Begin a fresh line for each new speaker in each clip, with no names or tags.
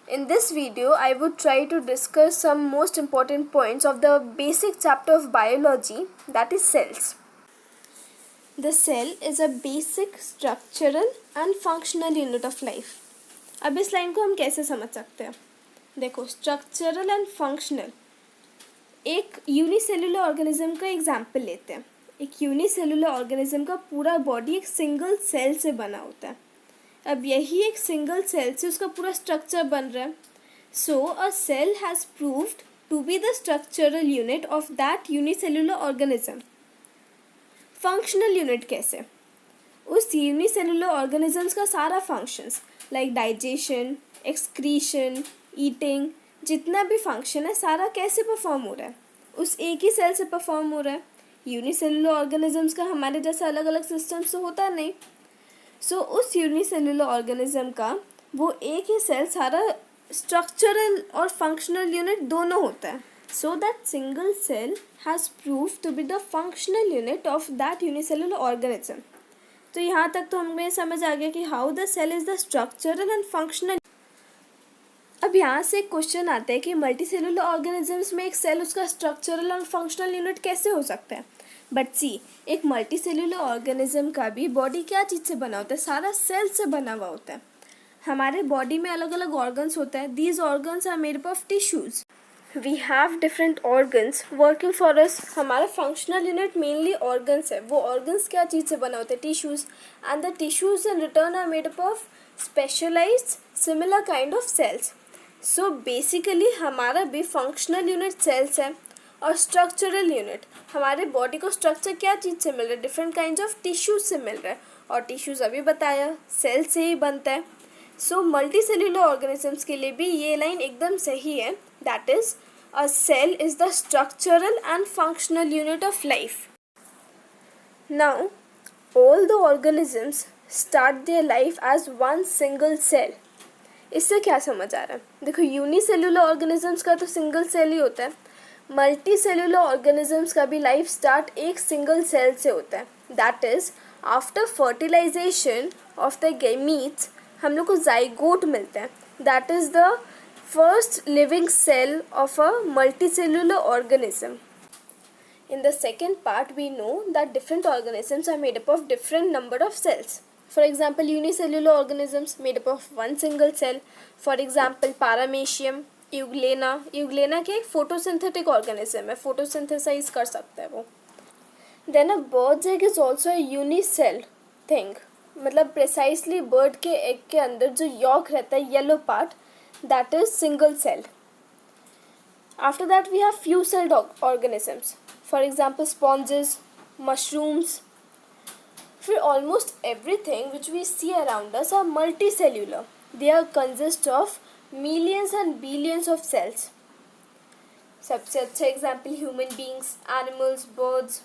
In this video, I would try to discuss some most important points of the basic chapter of biology, that is cells. The cell is a basic structural and functional unit of life. अब इस line को हम कैसे समझ सकते हैं? देखो, structural and functional, एक यूनिसेलुलर ऑर्गेनिज्म का एग्जाम्पल लेते हैं. एक यूनिसेलुलर ऑर्गेनिज्म का पूरा बॉडी एक सिंगल सेल से बना होता है. अब यही एक सिंगल सेल से उसका पूरा स्ट्रक्चर बन रहा है. So a cell has proved to be the structural unit of that unicellular organism. Functional unit कैसे? उस यूनिसेलुलर ऑर्गेनिजम्स का सारा functions like digestion, excretion, eating, जितना भी फंक्शन है सारा कैसे परफॉर्म हो रहा है? उस एक ही सेल से परफॉर्म हो रहा है. यूनिसेलुलर ऑर्गेनिजम्स का हमारे जैसा अलग अलग सिस्टम्स तो होता नहीं. सो उस यूनिसेलुलर ऑर्गेनिज्म का वो एक ही सेल सारा स्ट्रक्चरल और फंक्शनल यूनिट दोनों होता है. So that single cell has prove to be the functional unit of that unicellular organism. तो यहाँ तक तो हमें समझ आ गया कि how the cell is the structural and functional. अब यहाँ से एक क्वेश्चन आता है कि मल्टीसेलुलर ऑर्गेनिजम्स में एक सेल उसका स्ट्रक्चरल और फंक्शनल यूनिट कैसे हो सकता है? बट सी, एक मल्टीसेलुलर ऑर्गेनिज्म का भी बॉडी क्या चीज़ से बना होता है? सारा सेल से बना हुआ होता है. हमारे बॉडी में अलग अलग ऑर्गन्स होते हैं. These organs are made up of tissues. We have different organs working for us. हमारा फंक्शनल यूनिट मेनली ऑर्गन्स है. वो ऑर्गन्स क्या चीज़ से बना होता है? Tissues. And the tissues in return are made up of specialised similar kind of cells. So basically हमारा भी फंक्शनल यूनिट सेल्स है और स्ट्रक्चरल यूनिट हमारे बॉडी को स्ट्रक्चर क्या चीज़ से मिल रहा है? डिफरेंट काइंड्स ऑफ टिश्यूज से मिल रहा है. और टिश्यूज अभी बताया सेल से ही बनता है. सो मल्टी सेल्यूलर ऑर्गेनिजम्स के लिए भी ये लाइन एकदम सही है. That is a cell is the structural and functional unit of life. Now all the organisms start their life as one single cell. इससे क्या समझ आ रहा है? देखो, यूनिसेल्यूलर ऑर्गेनिजम्स का तो सिंगल सेल ही होता है. मल्टी सेल्यूलर ऑर्गेनिजम्स का भी लाइफ स्टार्ट एक सिंगल सेल से होता है. That is after fertilisation of the gametes हम लोग को जाइगोट मिलता है. That is the first living cell of a multicellular organism. In the second part, we know that different organisms are made up of different number of cells. For example, unicellular organisms made up of one single cell. For example, paramecium, euglena. Euglena के एक photosynthetic organism है, photosynthesise कर सकता है वो. Then a bird's egg is also a unicell thing. मतलब precisely bird के egg के अंदर जो यॉक रहता है, yellow part, that is single cell. After that we have few celled organisms. For example sponges, mushrooms. फिर almost everything which we see around us are multicellular. They are consist of millions and billions of cells. सबसे अच्छा example human beings, animals, birds.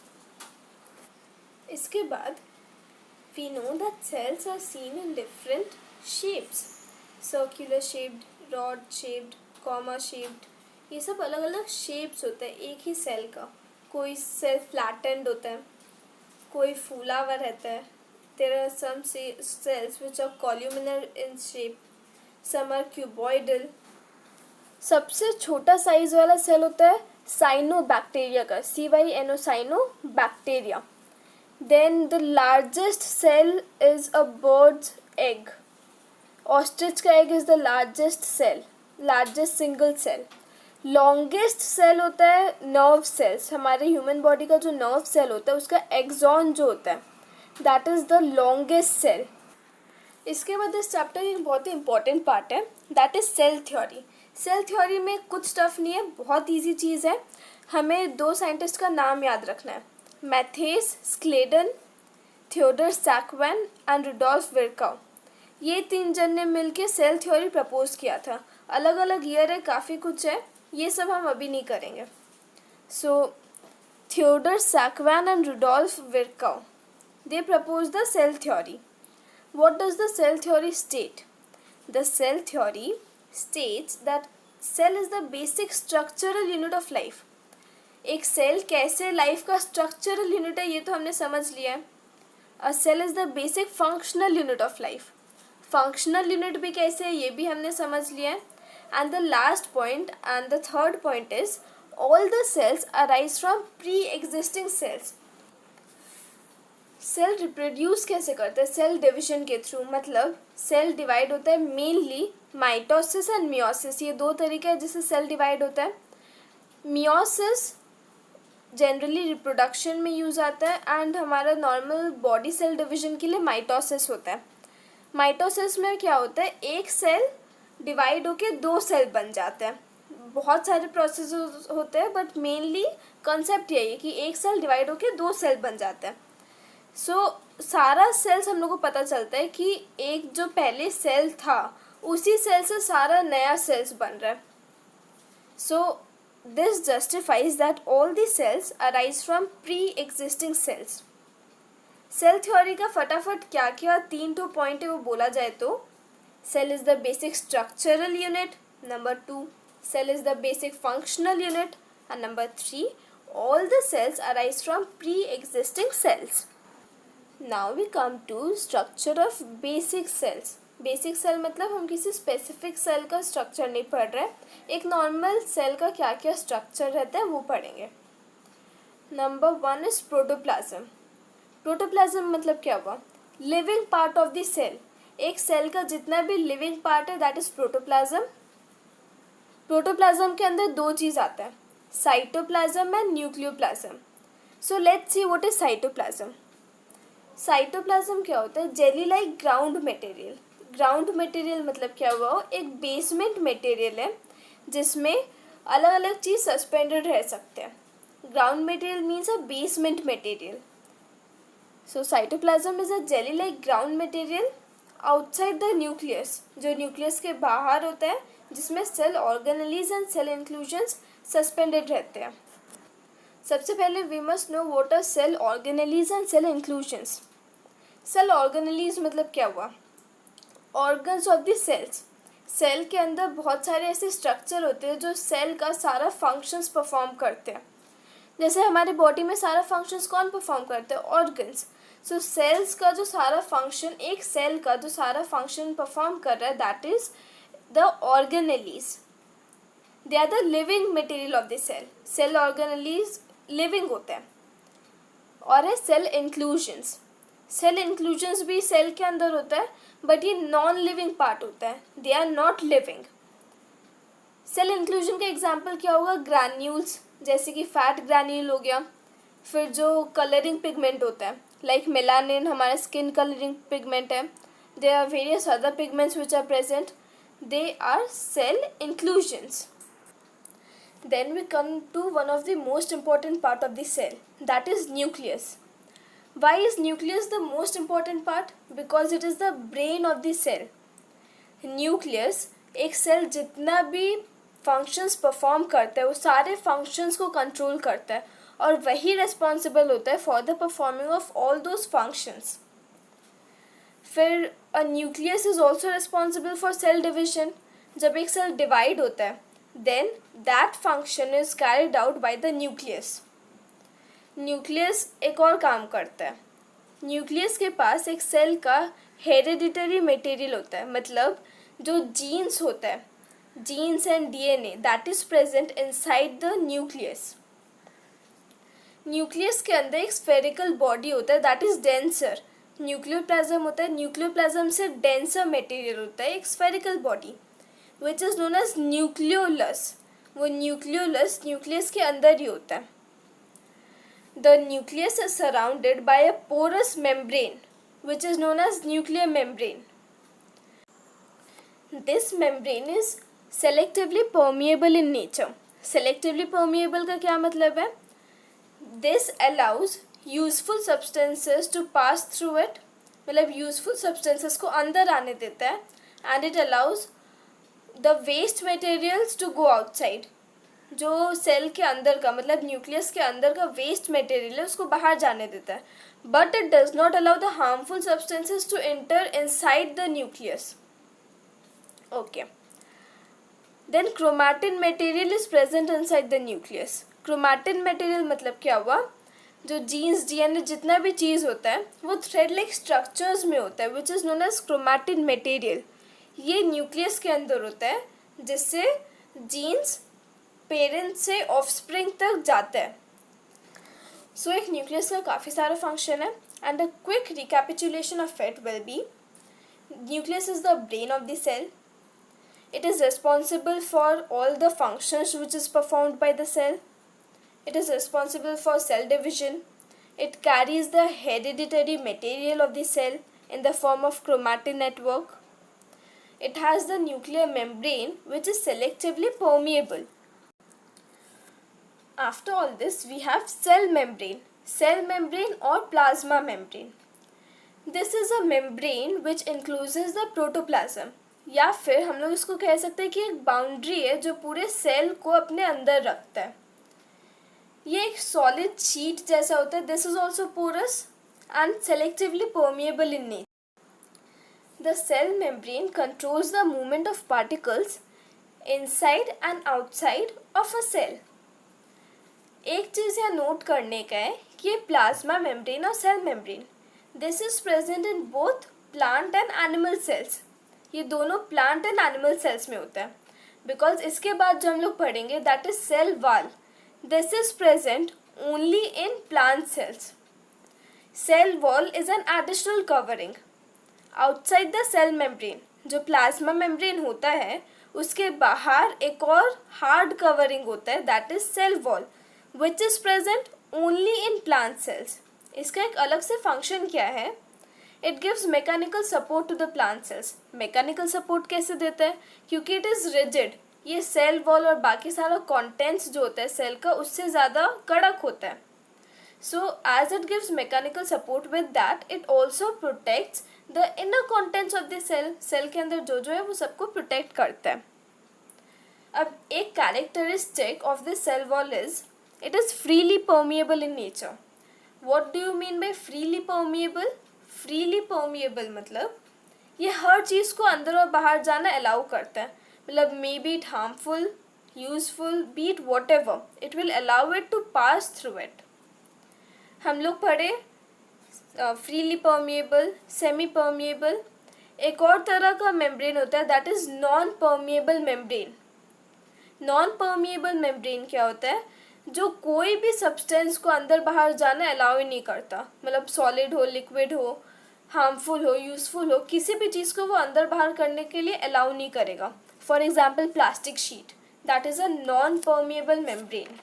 इसके बाद we know that cells are seen in different shapes. Circular shaped, rod shaped, comma shaped. ये सब अलग अलग shapes होते हैं एक ही सेल का. कोई सेल फ्लैटेंड होता है, कोई फूला हुआ रहता है. There are some cells which are columnar in shape, some are cuboidal. सबसे छोटा साइज वाला सेल होता है साइनोबैक्टीरिया का, CYNO, cyanobacteria. Then the largest cell is a bird's egg. Ostrich का egg is the largest cell, largest single cell. Longest cell होता है nerve cells. हमारे ह्यूमन बॉडी का जो नर्व सेल होता है उसका एक्सॉन जो होता है, that is the longest cell. इसके बाद इस चैप्टर की बहुत ही इंपॉर्टेंट पार्ट है, that is cell theory. Cell theory में कुछ टफ नहीं है, बहुत ईजी चीज़ है. हमें दो साइंटिस्ट का नाम याद रखना है, मैथेस Schleiden, Theodore Schwann and Rudolf विर्काउ. ये तीन जन ने मिलके सेल थ्योरी प्रपोज किया था. अलग अलग ईयर है, काफ़ी कुछ है, ये सब हम अभी नहीं करेंगे. So Theodor Schwann and Rudolf Virchow, they proposed the cell theory. What does the cell theory state? The cell theory states that cell is the basic structural unit of life. एक सेल कैसे life का structural unit है ये तो हमने समझ लिया है. A cell is the basic functional unit of life. Functional unit भी कैसे है ये भी हमने समझ लिया है. And the last point and the third point is all the cells arise from pre-existing cells. Cell reproduce कैसे करते हैं? सेल डिविजन के थ्रू. मतलब सेल डिवाइड होता है मेनली माइटोसिस एंड मियोसिस. ये दो तरीके हैं जिससे सेल डिवाइड होता है. मियोसिस जनरली रिप्रोडक्शन में यूज़ आता है एंड हमारा नॉर्मल बॉडी सेल डिवीजन के लिए माइटोसिस होता है. माइटोसिस में क्या होता है? एक सेल डिवाइड होके दो सेल बन जाते हैं. बहुत सारे प्रोसेस होते हैं बट मेनली कॉन्सेप्ट यही है कि एक सेल डिवाइड होके दो सेल बन जाते हैं. सारा सेल्स हम लोग को पता चलता है कि एक जो पहले सेल था उसी सेल से सारा नया सेल्स बन रहा है. This justifies that all the cells arise from pre existing cells. Cell theory का फटाफट क्या क्या 3 पॉइंट है वो बोला जाए तो cell is the basic structural unit. Number 2, cell is the basic functional unit. And number 3, all the cells arise from pre-existing cells. Now we come to structure of basic cells. Basic cell मतलब हम किसी specific cell का structure नहीं पढ़ रहे. एक normal cell का क्या क्या स्ट्रक्चर रहता है वो पढ़ेंगे. Number 1 is protoplasm. प्रोटोप्लाज्म मतलब क्या हुआ? Living part of the cell. एक सेल का जितना भी लिविंग पार्ट है दैट इज प्रोटोप्लाज्म. प्रोटोप्लाज्म के अंदर दो चीज़ आता है, cytoplasm and nucleoplasm. So let's see what is cytoplasm. Cytoplasm क्या होता है? Jelly like ground material. Ground material मतलब क्या हुआ? एक बेसमेंट मटेरियल है जिसमें अलग अलग चीज़ सस्पेंडेड रह सकते हैं. Ground material means a basement material. So cytoplasm is a jelly like ground material outside the nucleus, जो न्यूक्लियस के बाहर होता है, जिसमें cell organelles and cell inclusions suspended रहते हैं. सबसे पहले we must know what are cell organelles and cell inclusions. Cell organelles मतलब क्या हुआ? Organs of the cells. Cell के अंदर बहुत सारे ऐसे स्ट्रक्चर होते हैं जो सेल का सारा फंक्शंस परफॉर्म करते हैं. जैसे हमारे बॉडी में सारा फंक्शंस कौन परफॉर्म करते हैं? ऑर्गन्स. सो सेल्स का जो सारा फंक्शन, एक सेल का जो सारा फंक्शन परफॉर्म कर रहा है that is the organelles. They are the living material of the cell. Cell organelles living होते हैं. और है सेल इंक्लूजन्स. सेल इंक्लूजन्स भी सेल के अंदर होता है बट ये नॉन लिविंग पार्ट होता है, they are not living. Cell inclusion का एग्जाम्पल क्या होगा? ग्रैन्यूल्स, जैसे कि फैट ग्रैन्यूल हो गया. फिर जो कलरिंग पिगमेंट होता है लाइक मेलानिन, हमारा स्किन कलरिंग पिगमेंट है. There are various other pigments which are present, they are cell inclusions. Then we come to one of the most important part of the cell, that is nucleus. Why is nucleus the most important part? Because it is the brain of the cell. Nucleus एक cell जितना भी functions perform करता है वो सारे functions को control करता है और वही रिस्पॉन्सिबल होता है for the performing of all those functions. फिर a nucleus is also responsible for cell division. जब एक सेल डिवाइड होता है then that function is carried out by the nucleus. Nucleus एक और काम करता है. न्यूक्लियस के पास एक सेल का हेरिडिटरी मटेरियल होता है, मतलब जो जीन्स होता है, genes and DNA, that is present inside the nucleus. Nucleus के अंदर एक स्फेरिकल बॉडी होता है दैट इज डेंसर. न्यूक्लियोप्लाज्म होता है, न्यूक्लियोप्लाज्म से डेंसर मटेरियल होता है, एक spherical body which is known as nucleolus. वो न्यूक्लियोलस न्यूक्लियस के अंदर ही होता है. The nucleus is surrounded by a porous membrane which is known as nuclear membrane. This membrane is selectively permeable in nature. Selectively permeable का क्या मतलब है? This allows useful substances to pass through it. मतलब useful substances को अंदर आने देता है and it allows the waste materials to go outside. जो सेल के अंदर का मतलब न्यूक्लियस के अंदर का वेस्ट मटेरियल है उसको बाहर जाने देता है, but it does not allow the harmful substances to enter inside the nucleus. Okay, then chromatin material is present inside the nucleus. Chromatin material मतलब क्या हुआ? जो जीन्स डीएनए जितना भी चीज़ होता है वो थ्रेड लाइक स्ट्रक्चर्स में होता है which is known as chromatin material. ये न्यूक्लियस के अंदर होता है जिससे जीन्स पेरेंट्स से ऑफस्प्रिंग तक जाते हैं. सो एक न्यूक्लियस का काफ़ी सारा फंक्शन है and a quick recapitulation of it will be nucleus is the brain of the cell. It is responsible for all the functions which is performed by the cell. It is responsible for cell division. It carries the hereditary material of the cell in the form of chromatin network. It has the nuclear membrane which is selectively permeable. After all this, we have cell membrane or plasma membrane. This is a membrane which encloses the protoplasm. या फिर हम लोग इसको कह सकते हैं कि एक बाउंड्री है जो पूरे सेल को अपने अंदर रखता है. ये एक सॉलिड शीट जैसा होता है. This is also porous and selectively permeable in nature. The cell membrane controls the movement of particles inside and outside of a cell. एक चीज़ यहाँ नोट करने का है कि ये प्लाज्मा मेम्ब्रेन और cell membrane this is present in both plant and animal cells. ये दोनों प्लांट एंड एनिमल सेल्स में होता है. बिकॉज इसके बाद जो हम लोग पढ़ेंगे that is cell wall. This is present only in plant cells. Cell wall is an additional covering outside the cell membrane. जो प्लाज्मा मेम्ब्रेन होता है उसके बाहर एक और हार्ड कवरिंग होता है that is cell wall which is present only in plant cells. इसका एक अलग से फंक्शन क्या है? It gives mechanical support to the plant cells. Mechanical support कैसे देता है? क्योंकि इट इज़ रिजिड. ये सेल वॉल और बाकी सारा कॉन्टेंट्स जो होता है सेल का उससे ज़्यादा कड़क होता है. So as it gives mechanical support with that it also protects the inner contents of the cell. Cell के अंदर जो है वो सबको प्रोटेक्ट करता है. अब एक characteristic of this cell wall is it is freely permeable in nature. What do you mean by freely permeable? Freely permeable मतलब ये हर चीज़ को अंदर और बाहर जाना अलाउ करता है. मतलब may be it harmful, useful, be it whatever, it will allow it to pass through it. हम लोग पढ़े फ्रीली परमिएबल, सेमी परमिएबल. एक और तरह का मेम्ब्रेन होता है that is non permeable membrane. Non permeable membrane क्या होता है? जो कोई भी सब्सटेंस को अंदर बाहर जाना अलाउ ही नहीं करता. मतलब सॉलिड हो, लिक्विड हो, हार्मफुल हो, यूजफुल हो, किसी भी चीज़ को वो अंदर बाहर करने के लिए अलाउ नहीं करेगा. For example plastic sheet that is a non permeable membrane.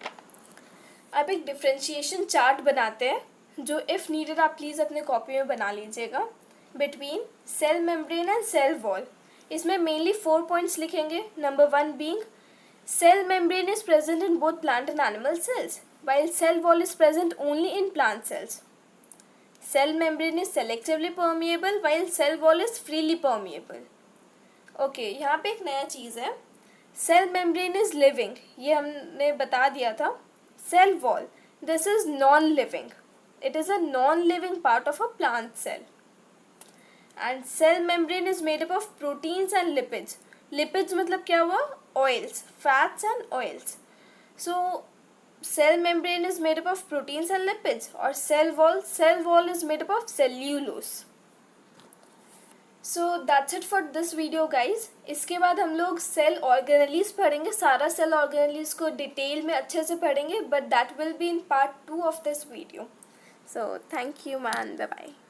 अब एक डिफ्रेंशिएशन चार्ट बनाते हैं जो इफ़ नीडेड आप प्लीज़ अपने कॉपी में बना लीजिएगा between cell membrane and cell wall. इसमें मेनली 4 पॉइंट्स लिखेंगे. Number 1 being cell membrane is present in both plant and animal cells, while cell wall is present only in plant cells. Cell membrane is selectively permeable, while cell wall is freely permeable. Okay, यहाँ पे एक नया चीज़ है. Cell membrane is living, ये हमने बता दिया था. Cell wall, this is non-living. It is a non-living part of a plant cell. And cell membrane is made up of proteins and lipids. Lipids मतलब क्या हुआ? Oils, fats and oils. So cell membrane is made up of proteins and lipids. और cell wall is made up of cellulose. So that's it for this video guys. इसके बाद हम लोग cell organelles पढ़ेंगे. सारा cell organelles को detail में अच्छे से पढ़ेंगे but that will be in part 2 of this video. So thank you man, bye bye.